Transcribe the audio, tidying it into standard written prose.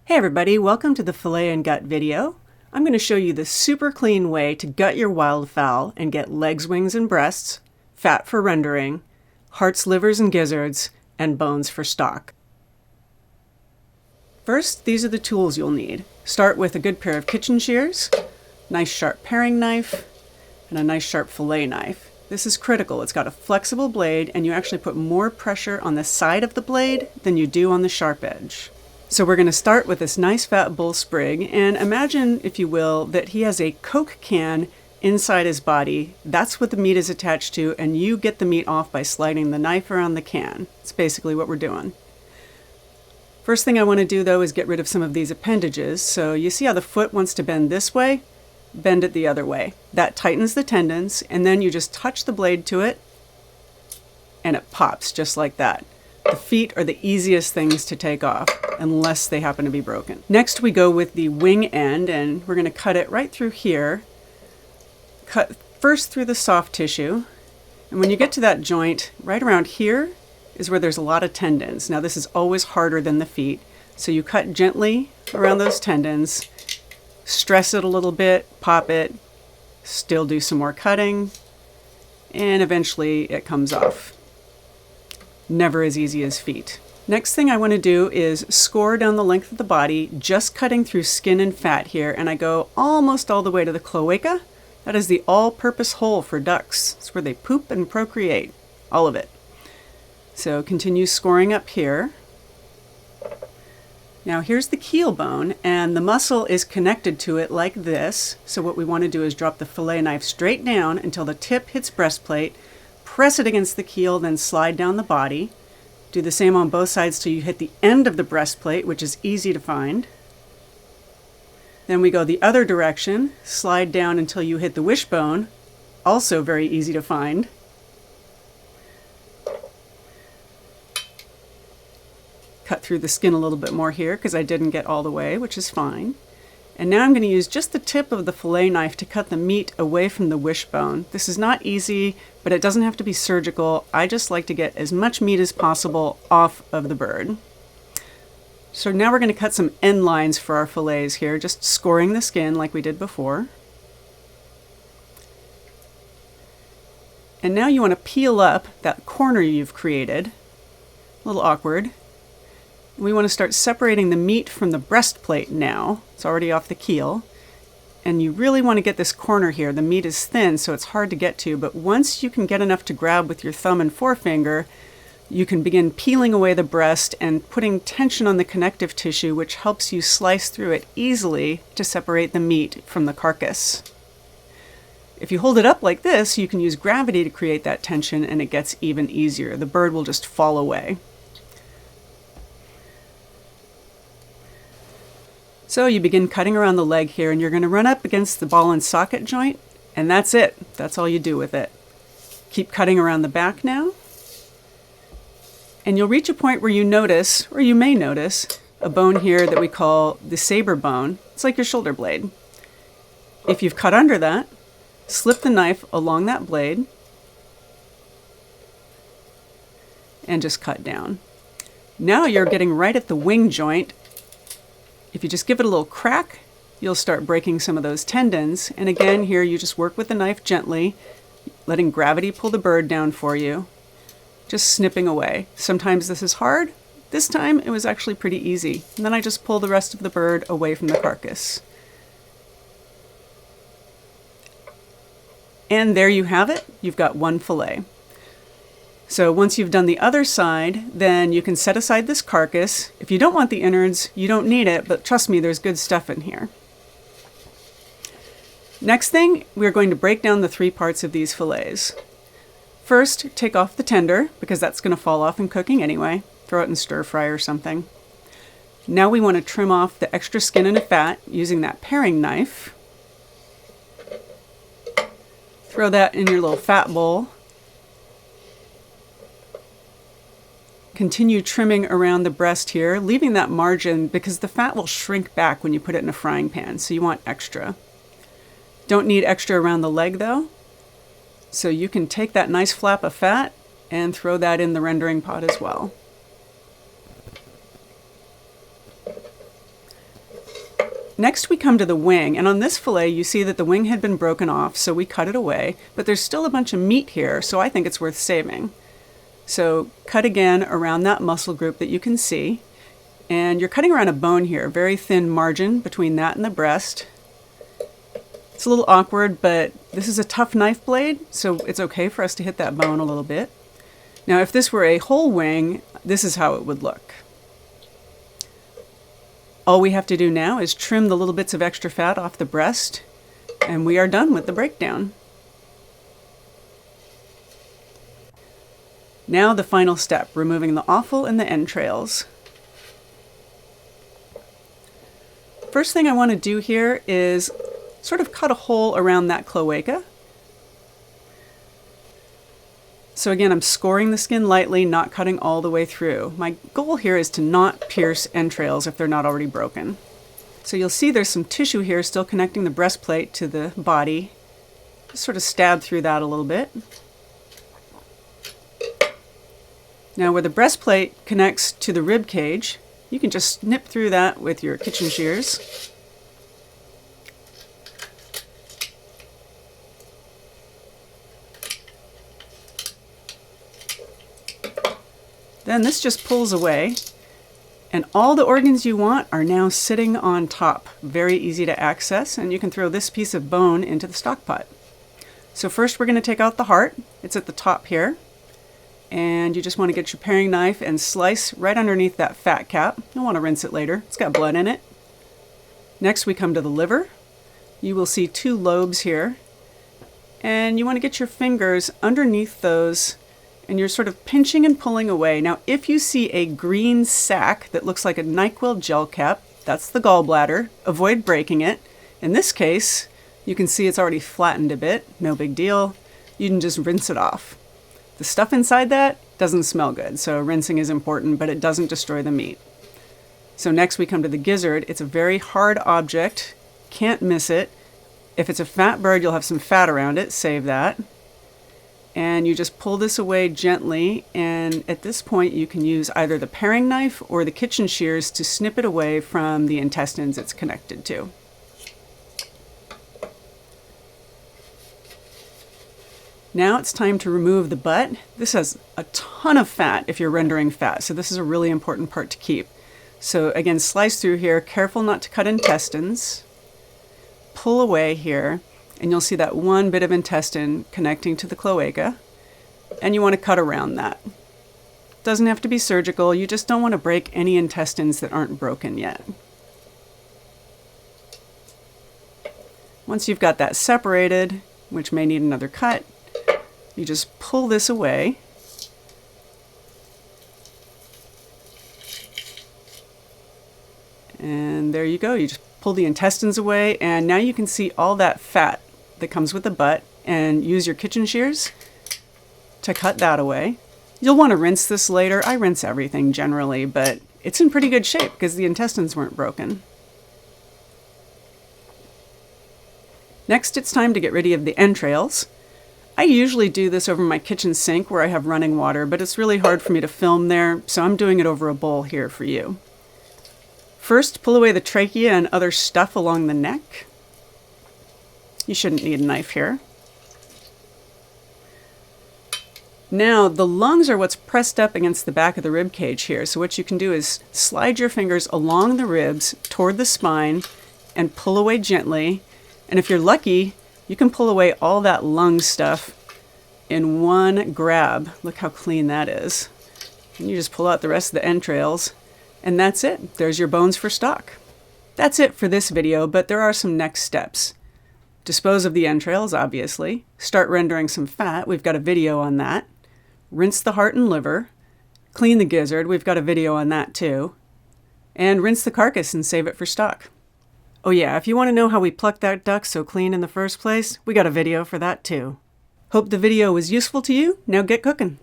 Hey everybody, welcome to the Fillet and Gut video. I'm going to show you the super clean way to gut your wildfowl and get legs, wings, and breasts, fat for rendering, hearts, livers, and gizzards, and bones for stock. First, these are the tools you'll need. Start with a good pair of kitchen shears, nice sharp paring knife, and a nice sharp fillet knife. This is critical. It's got a flexible blade and you actually put more pressure on the side of the blade than you do on the sharp edge. So we're going to start with this nice fat bull sprig, and imagine, if you will, that he has a Coke can inside his body. That's what the meat is attached to, and you get the meat off by sliding the knife around the can. It's basically what we're doing. First thing I want to do though is get rid of some of these appendages. So you see how the foot wants to bend this way? Bend it the other way. That tightens the tendons, and then you just touch the blade to it and it pops just like that. The feet are the easiest things to take off, unless they happen to be broken. Next we go with the wing end, and we're going to cut it right through here. Cut first through the soft tissue, and when you get to that joint, right around here is where there's a lot of tendons. Now this is always harder than the feet, so you cut gently around those tendons, stress it a little bit, pop it, still do some more cutting, and eventually it comes off. Never as easy as feet. Next thing I want to do is score down the length of the body, just cutting through skin and fat here, and I go almost all the way to the cloaca. That is the all-purpose hole for ducks. It's where they poop and procreate, all of it. So continue scoring up here. Now here's the keel bone, and the muscle is connected to it like this. So what we want to do is drop the fillet knife straight down until the tip hits breastplate, press it against the keel, then slide down the body. Do the same on both sides till you hit the end of the breastplate, which is easy to find. Then we go the other direction, slide down until you hit the wishbone, also very easy to find. Cut through the skin a little bit more here because I didn't get all the way, which is fine. And now I'm going to use just the tip of the fillet knife to cut the meat away from the wishbone. This is not easy, but it doesn't have to be surgical. I just like to get as much meat as possible off of the bird. So now we're going to cut some end lines for our fillets here, just scoring the skin like we did before. And now you want to peel up that corner you've created. A little awkward. We want to start separating the meat from the breastplate now. It's already off the keel. And you really want to get this corner here. The meat is thin, so it's hard to get to, but once you can get enough to grab with your thumb and forefinger, you can begin peeling away the breast and putting tension on the connective tissue, which helps you slice through it easily to separate the meat from the carcass. If you hold it up like this, you can use gravity to create that tension, and it gets even easier. The bird will just fall away. So you begin cutting around the leg here, and you're going to run up against the ball and socket joint, and that's it. That's all you do with it. Keep cutting around the back now. And you'll reach a point where you notice, or you may notice, a bone here that we call the Sabre Bone. It's like your shoulder blade. If you've cut under that, slip the knife along that blade and just cut down. Now you're getting right at the wing joint. If you just give it a little crack, you'll start breaking some of those tendons. And again, here you just work with the knife gently, letting gravity pull the bird down for you, just snipping away. Sometimes this is hard. This time it was actually pretty easy. And then I just pull the rest of the bird away from the carcass. And there you have it. You've got one fillet. So once you've done the other side, then you can set aside this carcass. If you don't want the innards, you don't need it, but trust me, there's good stuff in here. Next thing, we're going to break down the three parts of these fillets. First, take off the tender, because that's going to fall off in cooking anyway. Throw it in stir fry or something. Now we want to trim off the extra skin and fat using that paring knife. Throw that in your little fat bowl. Continue trimming around the breast here, leaving that margin because the fat will shrink back when you put it in a frying pan, so you want extra. Don't need extra around the leg though, so you can take that nice flap of fat and throw that in the rendering pot as well. Next we come to the wing, and on this fillet you see that the wing had been broken off, so we cut it away, but there's still a bunch of meat here, so I think it's worth saving. So cut again around that muscle group that you can see, and you're cutting around a bone here, very thin margin between that and the breast. It's a little awkward, but this is a tough knife blade, so it's okay for us to hit that bone a little bit. Now if this were a whole wing, this is how it would look. All we have to do now is trim the little bits of extra fat off the breast, and we are done with the breakdown. Now the final step, removing the offal and the entrails. First thing I want to do here is sort of cut a hole around that cloaca. So again, I'm scoring the skin lightly, not cutting all the way through. My goal here is to not pierce entrails if they're not already broken. So you'll see there's some tissue here still connecting the breastplate to the body. Just sort of stab through that a little bit. Now where the breastplate connects to the rib cage, you can just snip through that with your kitchen shears. Then this just pulls away, and all the organs you want are now sitting on top. Very easy to access, and you can throw this piece of bone into the stock pot. So first we're going to take out the heart. It's at the top here. And you just want to get your paring knife and slice right underneath that fat cap. You'll want to rinse it later. It's got blood in it. Next we come to the liver. You will see two lobes here. And you want to get your fingers underneath those, and you're sort of pinching and pulling away. Now, if you see a green sac that looks like a NyQuil gel cap, that's the gallbladder. Avoid breaking it. In this case, you can see it's already flattened a bit. No big deal. You can just rinse it off. The stuff inside that doesn't smell good, so rinsing is important, but it doesn't destroy the meat. So next we come to the gizzard. It's a very hard object. Can't miss it. If it's a fat bird, you'll have some fat around it. Save that. And you just pull this away gently, and at this point you can use either the paring knife or the kitchen shears to snip it away from the intestines it's connected to. Now it's time to remove the butt. This has a ton of fat if you're rendering fat, so this is a really important part to keep. So again, slice through here, careful not to cut intestines. Pull away here. And you'll see that one bit of intestine connecting to the cloaca, and you want to cut around that. Doesn't have to be surgical, you just don't want to break any intestines that aren't broken yet. Once you've got that separated, which may need another cut, you just pull this away. And there you go, you just pull the intestines away, and now you can see all that fat that comes with the butt, and use your kitchen shears to cut that away. You'll want to rinse this later. I rinse everything generally, but it's in pretty good shape because the intestines weren't broken. Next, it's time to get rid of the entrails. I usually do this over my kitchen sink where I have running water, but it's really hard for me to film there, so I'm doing it over a bowl here for you. First, pull away the trachea and other stuff along the neck. You shouldn't need a knife here. Now, the lungs are what's pressed up against the back of the rib cage here. So what you can do is slide your fingers along the ribs toward the spine and pull away gently. And if you're lucky, you can pull away all that lung stuff in one grab. Look how clean that is. And you just pull out the rest of the entrails, and that's it. There's your bones for stock. That's it for this video, but there are some next steps. Dispose of the entrails, obviously. Start rendering some fat. We've got a video on that. Rinse the heart and liver. Clean the gizzard. We've got a video on that too. And rinse the carcass and save it for stock. Oh yeah, if you want to know how we plucked that duck so clean in the first place, we got a video for that too. Hope the video was useful to you. Now get cooking.